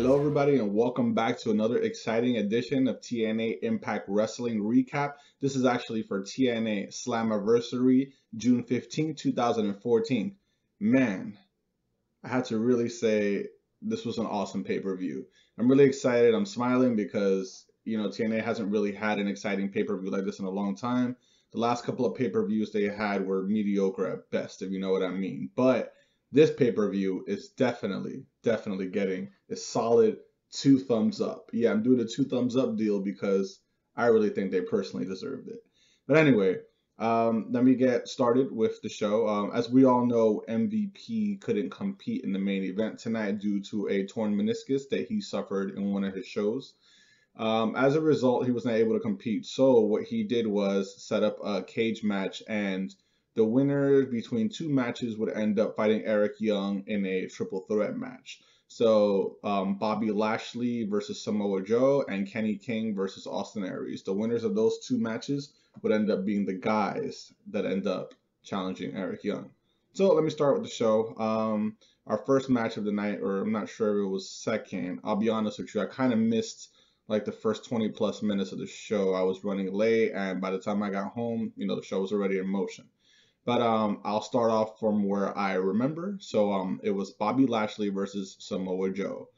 Hello, everybody, and welcome back to another exciting edition of TNA Impact Wrestling Recap. This is actually for TNA SLAMMIVERSARY, June 15, 2014. Man, I had to really say this was an awesome pay-per-view. I'm really excited. I'm smiling because, TNA hasn't really had an exciting pay-per-view like this in a long time. The last couple of pay-per-views they had were mediocre at best, if you know what I mean. But this pay-per-view is definitely getting a solid 2 thumbs up. Yeah, I'm doing a 2 thumbs up deal because I really think they personally deserved it. But anyway, let me get started with the show. As we all know, MVP couldn't compete in the main event tonight due to a torn meniscus that he suffered in one of his shows. As a result, he was not able to compete. So what he did was set up a cage match, and the winner between two matches would end up fighting Eric Young in a triple threat match. So Bobby Lashley versus Samoa Joe and Kenny King versus Austin Aries. The winners of those two matches would end up being the guys that end up challenging Eric Young. So let me start with the show. Our first match of the night, or I'm not sure if it was second. I'll be honest with you, I kind of missed like the first 20 plus minutes of the show. I was running late, and by the time I got home, the show was already in motion. But I'll start off from where I remember. So it was Bobby Lashley versus Samoa Joe.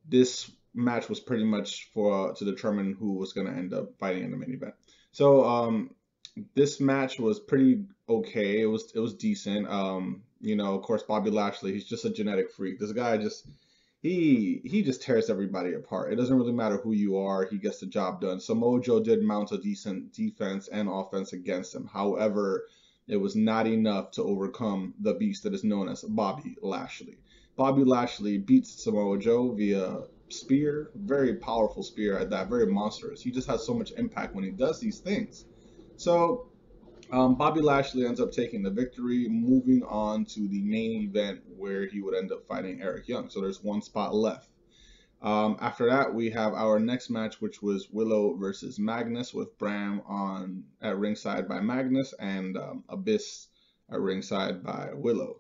This match was pretty much for to determine who was going to end up fighting in the main event. So this match was pretty okay. It was decent. Of course, Bobby Lashley, he's just a genetic freak. This guy just he just tears everybody apart. It doesn't really matter who you are. He gets the job done. Samoa Joe did mount a decent defense and offense against him. However, it was not enough to overcome the beast that is known as Bobby Lashley. Bobby Lashley beats Samoa Joe via spear, very powerful spear at that, very monstrous. He just has so much impact when he does these things. So Bobby Lashley ends up taking the victory, moving on to the main event where he would end up fighting Eric Young. So there's one spot left. After that, we have our next match, which was Willow versus Magnus, with Bram at ringside by Magnus and Abyss at ringside by Willow.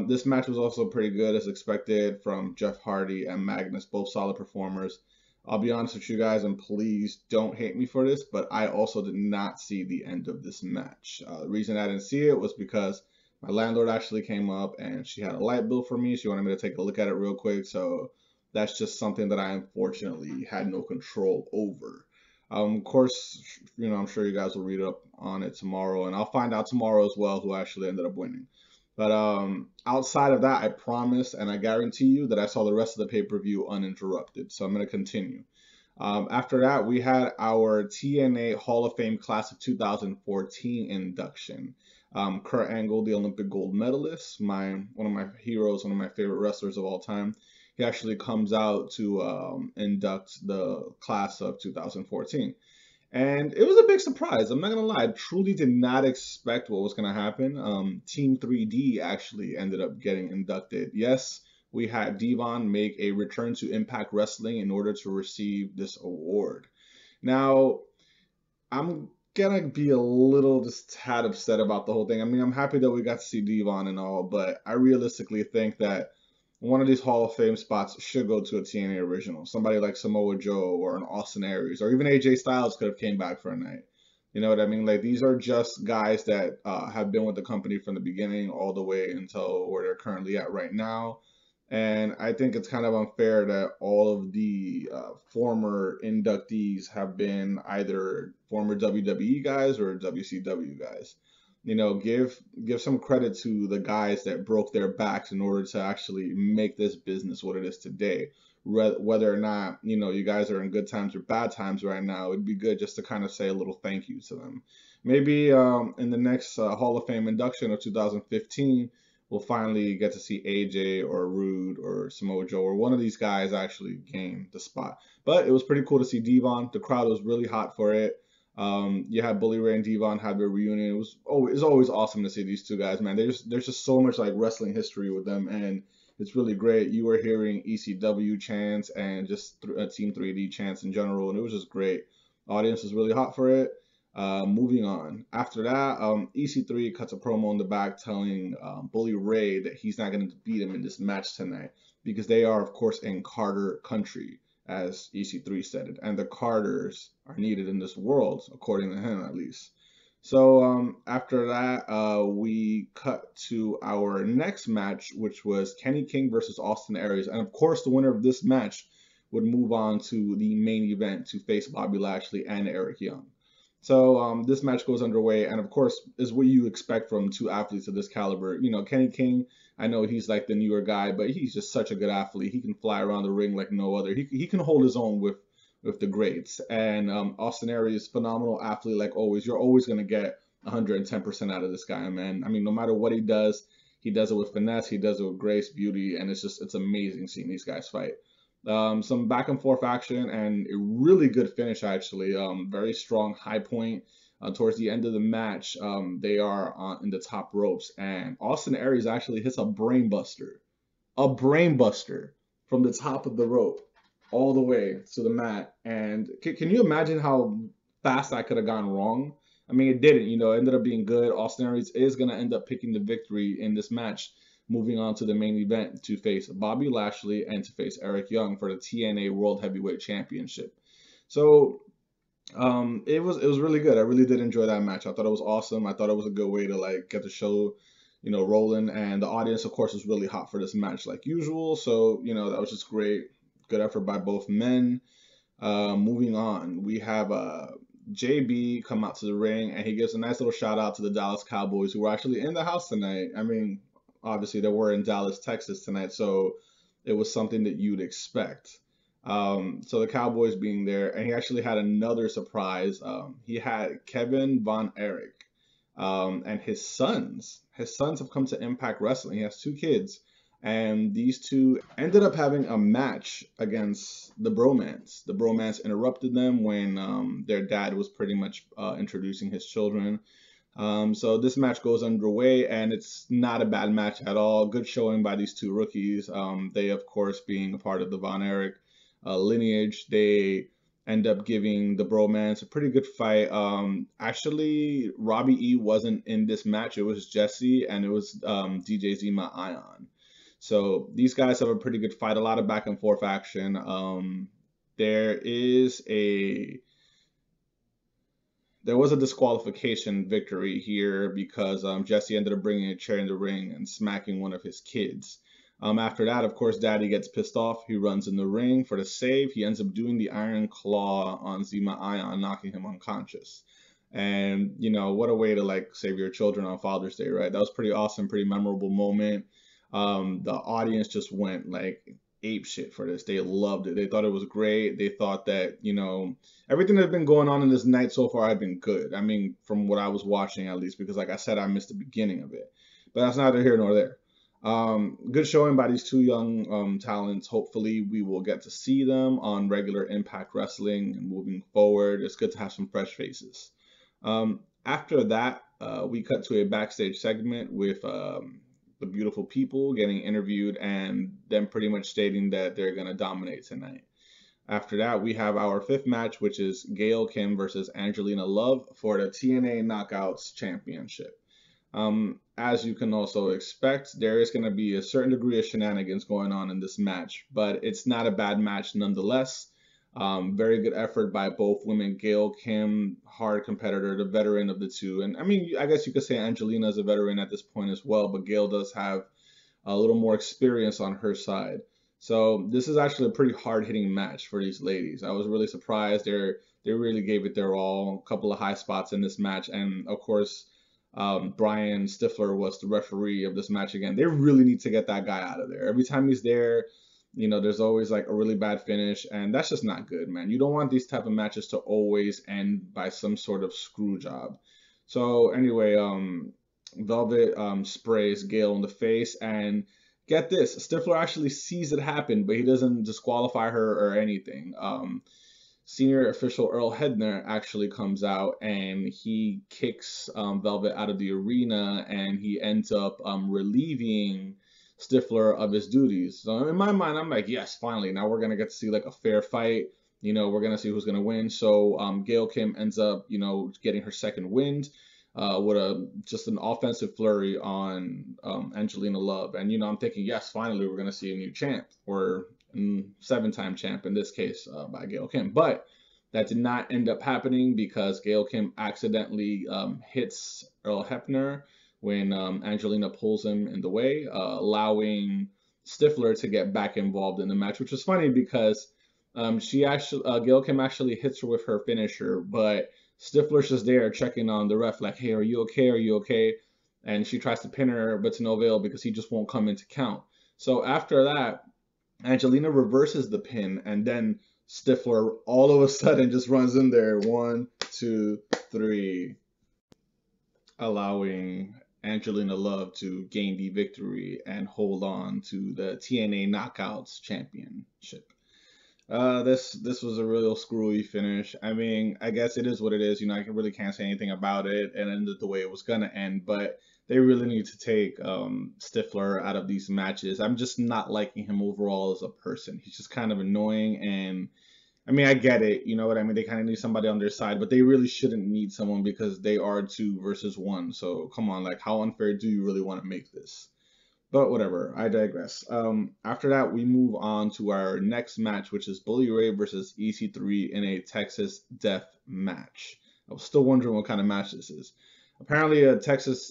This match was also pretty good as expected from Jeff Hardy and Magnus, both solid performers. I'll be honest with you guys, and please don't hate me for this, but I also did not see the end of this match. The reason I didn't see it was because my landlord actually came up and she had a light bill for me. She wanted me to take a look at it real quick, so that's just something that I unfortunately had no control over. Of course, I'm sure you guys will read up on it tomorrow, and I'll find out tomorrow as well who actually ended up winning. But outside of that, I promise and I guarantee you that I saw the rest of the pay-per-view uninterrupted. So I'm going to continue. After that, we had our TNA Hall of Fame Class of 2014 induction. Kurt Angle, the Olympic gold medalist, one of my heroes, one of my favorite wrestlers of all time. He actually comes out to induct the class of 2014. And it was a big surprise. I'm not going to lie. I truly did not expect what was going to happen. Team 3D actually ended up getting inducted. Yes, we had Devon make a return to Impact Wrestling in order to receive this award. Now, I'm going to be a little just tad upset about the whole thing. I mean, I'm happy that we got to see Devon and all, but I realistically think that one of these Hall of Fame spots should go to a TNA original. Somebody like Samoa Joe or an Austin Aries, or even AJ Styles could have came back for a night. You know what I mean? Like, these are just guys that have been with the company from the beginning all the way until where they're currently at right now. And I think it's kind of unfair that all of the former inductees have been either former WWE guys or WCW guys. Give some credit to the guys that broke their backs in order to actually make this business what it is today. Whether or not, you guys are in good times or bad times right now, it'd be good just to kind of say a little thank you to them. Maybe in the next Hall of Fame induction of 2015, we'll finally get to see AJ or Rude or Samoa Joe or one of these guys actually gain the spot. But it was pretty cool to see Devon. The crowd was really hot for it. You had Bully Ray and Devon have their reunion. It was always awesome to see these two guys, man. There's just so much like wrestling history with them, and it's really great. You were hearing ECW chants and just Team 3D chants in general, and it was just great. Audience was really hot for it. Moving on. After that, EC3 cuts a promo in the back telling Bully Ray that he's not going to beat him in this match tonight because they are, of course, in Carter country, as EC3 said it, and the Carters are needed in this world, according to him at least. So after that, we cut to our next match, which was Kenny King versus Austin Aries, and of course, the winner of this match would move on to the main event to face Bobby Lashley and Eric Young. So this match goes underway, and of course, is what you expect from two athletes of this caliber. You know, Kenny King, I know he's like the newer guy, but he's just such a good athlete. He can fly around the ring like no other. He can hold his own with the greats. And Austin Aries, phenomenal athlete like always. You're always gonna get 110% out of this guy, man. I mean, no matter what he does it with finesse, he does it with grace, beauty, and it's amazing seeing these guys fight. Some back and forth action and a really good finish, actually. Very strong high point. Towards the end of the match, they are in the top ropes, and Austin Aries actually hits a brainbuster from the top of the rope all the way to the mat. And can you imagine how fast that could have gone wrong? I mean, it didn't. It ended up being good. Austin Aries is going to end up picking the victory in this match, moving on to the main event to face Bobby Lashley and to face Eric Young for the TNA World Heavyweight Championship. So it was really good. I really did enjoy that match. I thought it was awesome. I thought it was a good way to like get the show, rolling. And the audience, of course, was really hot for this match like usual. So that was just great. Good effort by both men. Moving on, we have JB come out to the ring, and he gives a nice little shout out to the Dallas Cowboys, who were actually in the house tonight. I mean, obviously they were in Dallas, Texas tonight, so it was something that you'd expect. So the Cowboys being there, and he actually had another surprise. He had Kevin Von Erich, and his sons. His sons have come to Impact Wrestling. He has two kids, and these two ended up having a match against the Bromance. The Bromance interrupted them when their dad was pretty much introducing his children. So this match goes underway, and it's not a bad match at all. Good showing by these two rookies. They, of course, being a part of the Von Erich lineage, they end up giving the Bromance a pretty good fight. Actually, Robbie E wasn't in this match. It was Jesse, and it was DJ Zima Ion. So these guys have a pretty good fight, a lot of back and forth action. There was a disqualification victory here because Jesse ended up bringing a chair in the ring and smacking one of his kids. After that, of course, Daddy gets pissed off. He runs in the ring for the save. He ends up doing the Iron Claw on Zima Ion, knocking him unconscious. And, what a way to, like, save your children on Father's Day, right? That was pretty awesome, pretty memorable moment. The audience just went, like, ape shit for this. They loved it. They thought it was great. They thought that, everything that had been going on in this night so far had been good. I mean, from what I was watching, at least, because like I said, I missed the beginning of it. But that's neither here nor there. Good showing by these two young talents. Hopefully we will get to see them on regular Impact Wrestling and moving forward. It's good to have some fresh faces. After that, we cut to a backstage segment with the beautiful people getting interviewed and them pretty much stating that they're going to dominate tonight. After that, we have our fifth match, which is Gail Kim versus Angelina Love for the TNA Knockouts Championship. As you can also expect, there is going to be a certain degree of shenanigans going on in this match, but it's not a bad match nonetheless. Very good effort by both women. Gail Kim, hard competitor, the veteran of the two. And I mean, I guess you could say Angelina is a veteran at this point as well, but Gail does have a little more experience on her side. So this is actually a pretty hard-hitting match for these ladies. I was really surprised. They really gave it their all. A couple of high spots in this match, and of course, Brian Stifler was the referee of this match again. They really need to get that guy out of there. Every time he's there, there's always like a really bad finish, and that's just not good, man. You don't want these type of matches to always end by some sort of screw job. So anyway, Velvet sprays Gail in the face, and get this, Stifler actually sees it happen, but he doesn't disqualify her or anything. Senior official Earl Hebner actually comes out and he kicks Velvet out of the arena, and he ends up relieving Stifler of his duties. So in my mind, I'm like, yes, finally, now we're gonna get to see like a fair fight. we're gonna see who's gonna win. So Gail Kim ends up, getting her second win with just an offensive flurry on Angelina Love. And I'm thinking, yes, finally we're gonna see a new champ, or seven-time champ in this case, by Gail Kim. But that did not end up happening because Gail Kim accidentally hits Earl Hebner when Angelina pulls him in the way, allowing Stifler to get back involved in the match, which was funny because Gail Kim actually hits her with her finisher, but Stifler's just there checking on the ref, like, hey, are you okay? Are you okay? And she tries to pin her, but to no avail because he just won't come into count. So after that, Angelina reverses the pin, and then Stifler all of a sudden just runs in there. 1, 2, 3, allowing Angelina Love to gain the victory and hold on to the TNA Knockouts Championship. This was a real screwy finish. I mean, I guess it is what it is. I really can't say anything about it. It ended the way it was gonna end, but they really need to take Stifler out of these matches. I'm just not liking him overall as a person. He's just kind of annoying, and I mean, I get it. You know what I mean? They kind of need somebody on their side, but they really shouldn't need someone because they are 2 versus 1. So come on, like, how unfair do you really want to make this? But whatever, I digress. After that, we move on to our next match, which is Bully Ray versus EC3 in a Texas Death Match. I was still wondering what kind of match this is. Apparently, a Texas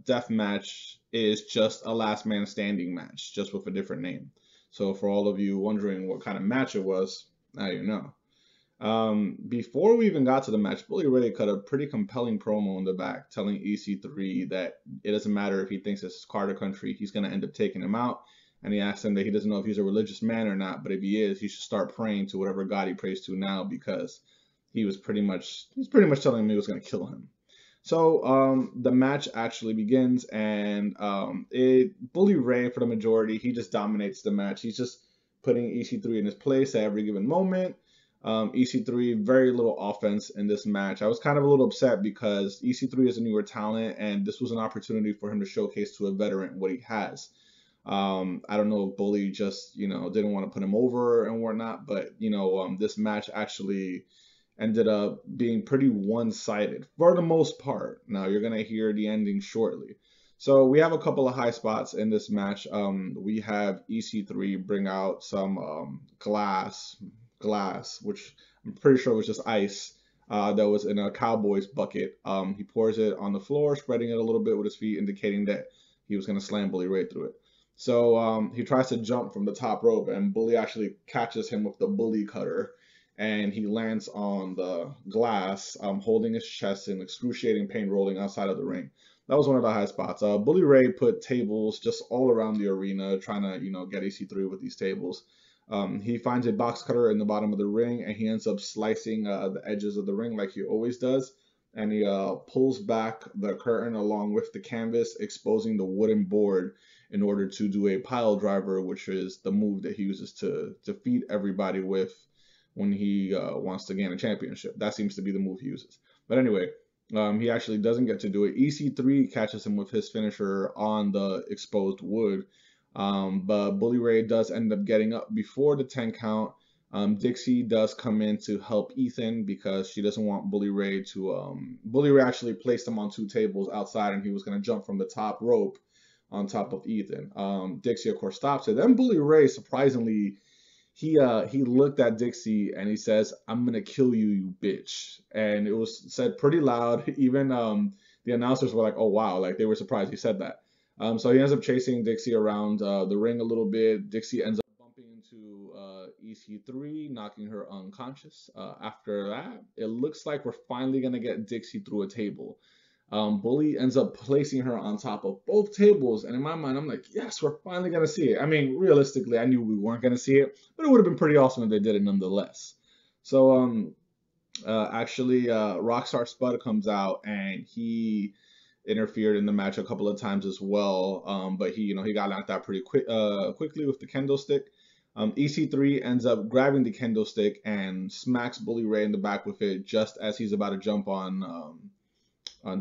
Death Match is just a last man standing match, just with a different name. So for all of you wondering what kind of match it was, now you know. Before we even got to the match, Bully Ray cut a pretty compelling promo in the back telling EC3 that it doesn't matter if he thinks this is Carter country, he's going to end up taking him out. And he asked him that he doesn't know if he's a religious man or not, but if he is, he should start praying to whatever God he prays to now, because he's pretty much telling him he was going to kill him. So the match actually begins, and Bully Ray, for the majority, he just dominates the match. He's just putting EC3 in his place at every given moment. EC3, very little offense in this match. I was kind of a little upset because EC3 is a newer talent, and this was an opportunity for him to showcase to a veteran what he has. I don't know if Bully just, didn't want to put him over and whatnot, but, this match actually ended up being pretty one-sided for the most part. Now, you're going to hear the ending shortly. So we have a couple of high spots in this match. We have EC3 bring out some glass, which I'm pretty sure was just ice that was in a Cowboys bucket. He pours it on the floor, spreading it a little bit with his feet, indicating that he was going to slam Bully right through it. So he tries to jump from the top rope, and Bully actually catches him with the Bully cutter, and he lands on the glass, holding his chest in excruciating pain, rolling outside of the ring. That was one of the high spots. Bully Ray put tables just all around the arena, trying to, get EC3 with these tables. He finds a box cutter in the bottom of the ring, and he ends up slicing the edges of the ring like he always does. And he pulls back the curtain along with the canvas, exposing the wooden board in order to do a pile driver, which is the move that he uses to defeat everybody with when he wants to gain a championship. That seems to be the move he uses. But anyway, he actually doesn't get to do it. EC3 catches him with his finisher on the exposed wood. But Bully Ray does end up getting up before the 10 count. Dixie does come in to help Ethan because she doesn't want Bully Ray to. Bully Ray actually placed him on 2 tables outside, and he was going to jump from the top rope on top of Ethan. Dixie, of course, stops it. Then Bully Ray, surprisingly, he looked at Dixie and he says, "I'm gonna kill you, you bitch." And it was said pretty loud. Even the announcers were like, "Oh wow!" Like they were surprised he said that. So he ends up chasing Dixie around the ring a little bit. Dixie ends up bumping into EC3, knocking her unconscious. After that, it looks like we're finally gonna get Dixie through a table. Bully ends up placing her on top of both tables, and in my mind, I'm like, yes, we're finally gonna see it. I mean, realistically, I knew we weren't gonna see it, but it would have been pretty awesome if they did it nonetheless. So, actually, Rockstar Spud comes out, and he interfered in the match a couple of times as well. But he got knocked out pretty quickly with the kendo stick. EC3 ends up grabbing the kendo stick and smacks Bully Ray in the back with it just as he's about to jump on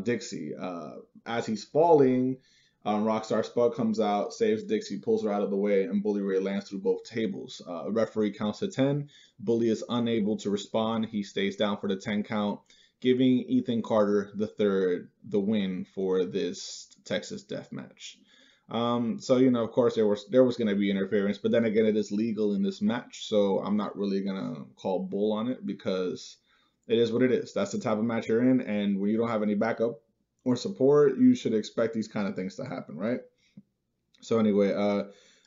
Dixie. As he's falling, Rockstar Spud comes out, saves Dixie, pulls her out of the way, and Bully Ray lands through both tables. Referee counts to 10. Bully is unable to respond. He stays down for the 10 count, giving Ethan Carter III the win for this Texas death match. So of course there was going to be interference, but then again, it is legal in this match, so I'm not really gonna call bull on it because it is what it is. That's the type of match you're in, and when you don't have any backup or support, you should expect these kind of things to happen, right? So anyway,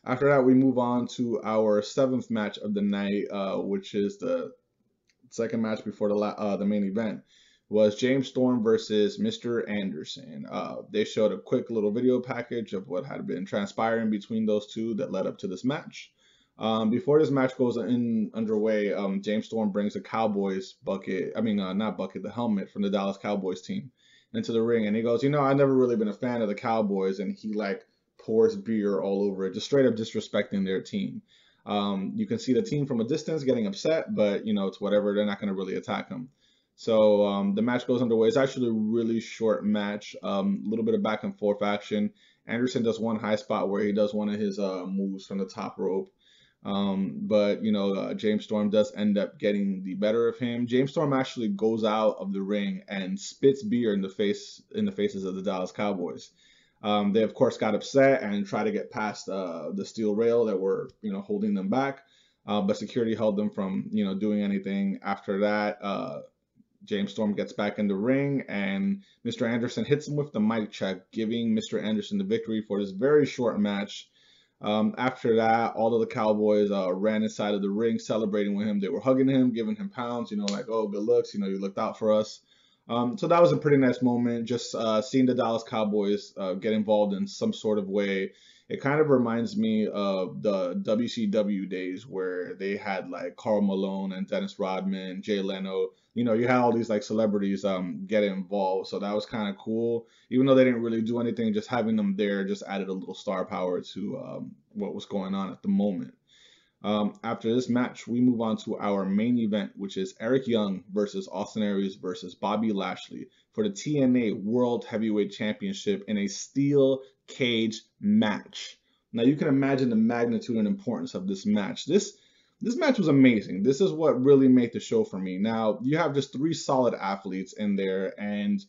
after that, we move on to our 7th match of the night, which is the second match before the main event. Was James Storm versus Mr. Anderson. They showed a quick little video package of what had been transpiring between those two that led up to this match. Before this match goes underway, James Storm brings a Cowboys bucket, not bucket, the helmet from the Dallas Cowboys team into the ring, and he goes, I've never really been a fan of the Cowboys, and he like pours beer all over it, just straight up disrespecting their team. You can see the team from a distance getting upset, but it's whatever. They're not going to really attack him. So the match goes underway. It's actually a really short match, a little bit of back and forth action. Anderson does one high spot where he does one of his moves from the top rope. But James Storm does end up getting the better of him. James Storm actually goes out of the ring and spits beer in the faces of the Dallas Cowboys. They of course got upset and tried to get past the steel rail that were holding them back, but security held them from doing anything. After that, James Storm gets back in the ring, and Mr. Anderson hits him with the mic check, giving Mr. Anderson the victory for this very short match. After that, all of the Cowboys ran inside of the ring celebrating with him. They were hugging him, giving him pounds, like, oh, good looks, you looked out for us. So that was a pretty nice moment, just seeing the Dallas Cowboys get involved in some sort of way. It kind of reminds me of the WCW days where they had like Karl Malone and Dennis Rodman, Jay Leno. You had all these like celebrities get involved. So that was kind of cool. Even though they didn't really do anything, just having them there just added a little star power to what was going on at the moment. After this match, we move on to our main event, which is Eric Young versus Austin Aries versus Bobby Lashley for the TNA World Heavyweight Championship in a steel cage match. Now you can imagine the magnitude and importance of this match. This match was amazing. This is what really made the show for me. Now you have just 3 solid athletes in there, and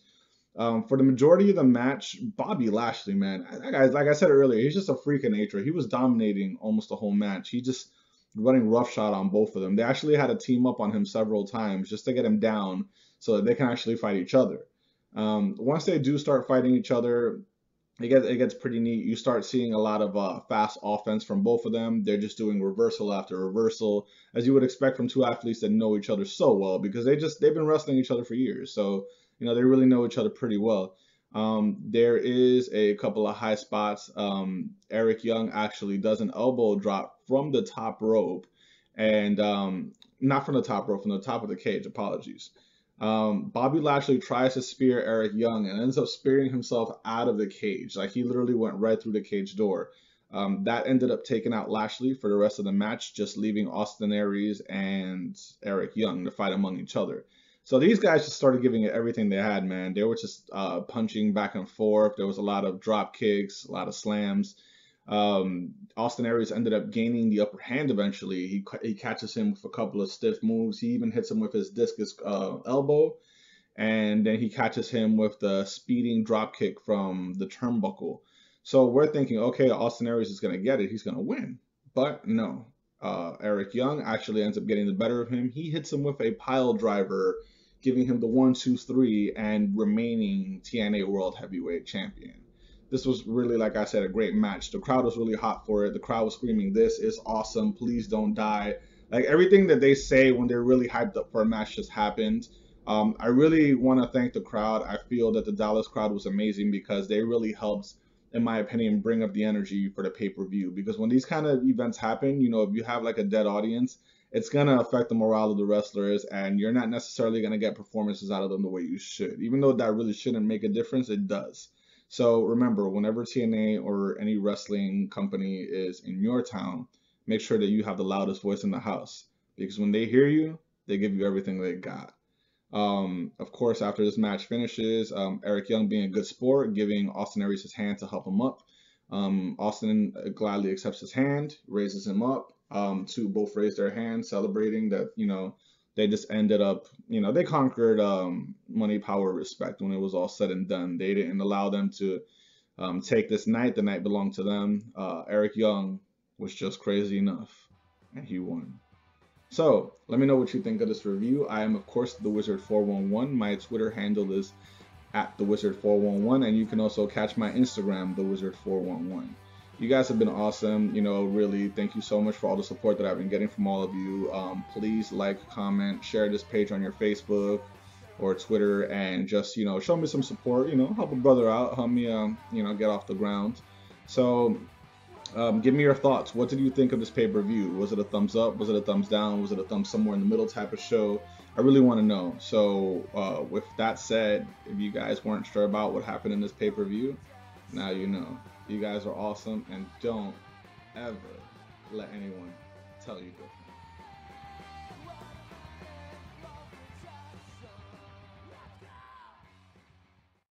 for the majority of the match, Bobby Lashley, man, that guy, like I said earlier, he's just a freak of nature. He was dominating almost the whole match. He just running roughshod on both of them. They actually had to team up on him several times just to get him down so that they can actually fight each other. Once they do start fighting each other, it gets pretty neat. You start seeing a lot of fast offense from both of them. They're just doing reversal after reversal, as you would expect from 2 athletes that know each other so well, because they've been wrestling each other for years. So they really know each other pretty well. There is a couple of high spots. Eric Young actually does an elbow drop from the top rope, and not from the top rope, from the top of the cage. Apologies. Bobby Lashley tries to spear Eric Young and ends up spearing himself out of the cage. Like, he literally went right through the cage door. That ended up taking out Lashley for the rest of the match, just leaving Austin Aries and Eric Young to fight among each other. So these guys just started giving it everything they had, man. They were just punching back and forth. There was a lot of drop kicks, a lot of slams. Austin Aries ended up gaining the upper hand eventually. He catches him with a couple of stiff moves. He even hits him with his discus elbow. And then he catches him with the speeding drop kick from the turnbuckle. So we're thinking, okay, Austin Aries is going to get it. He's going to win. But no. Eric Young actually ends up getting the better of him. He hits him with a pile driver, giving him the 1, 2, 3, and remaining TNA World Heavyweight Champion. This was really, like I said, a great match. The crowd was really hot for it. The crowd was screaming, "This is awesome. Please don't die." Like, everything that they say when they're really hyped up for a match just happened. I really want to thank the crowd. I feel that the Dallas crowd was amazing because they really helped, in my opinion, bring up the energy for the pay-per-view. Because when these kind of events happen, if you have like a dead audience, it's going to affect the morale of the wrestlers, and you're not necessarily going to get performances out of them the way you should. Even though that really shouldn't make a difference, it does. So remember, whenever TNA or any wrestling company is in your town, make sure that you have the loudest voice in the house. Because when they hear you, they give you everything they got. Of course, after this match finishes, Eric Young being a good sport, giving Austin Aries his hand to help him up. Austin gladly accepts his hand, raises him up. Two both raise their hands, celebrating that, they just ended up, they conquered money, power, respect when it was all said and done. They didn't allow them to take this night. The night belonged to them. Eric Young was just crazy enough, and he won. So let me know what you think of this review. I am, of course, the Wizard411. My Twitter handle is at the Wizard411, and you can also catch my Instagram, the Wizard411. You guys have been awesome. Really, thank you so much for all the support that I've been getting from all of you. Please like, comment, share this page on your Facebook or Twitter, and just show me some support. Help a brother out, help me get off the ground. So give me your thoughts. What did you think of this pay-per-view? Was it a thumbs up? Was it a thumbs down? Was it a thumb somewhere in the middle type of show? I really want to know. So with that said, if you guys weren't sure about what happened in this pay-per-view, now you know. You guys are awesome, and don't ever let anyone tell you different.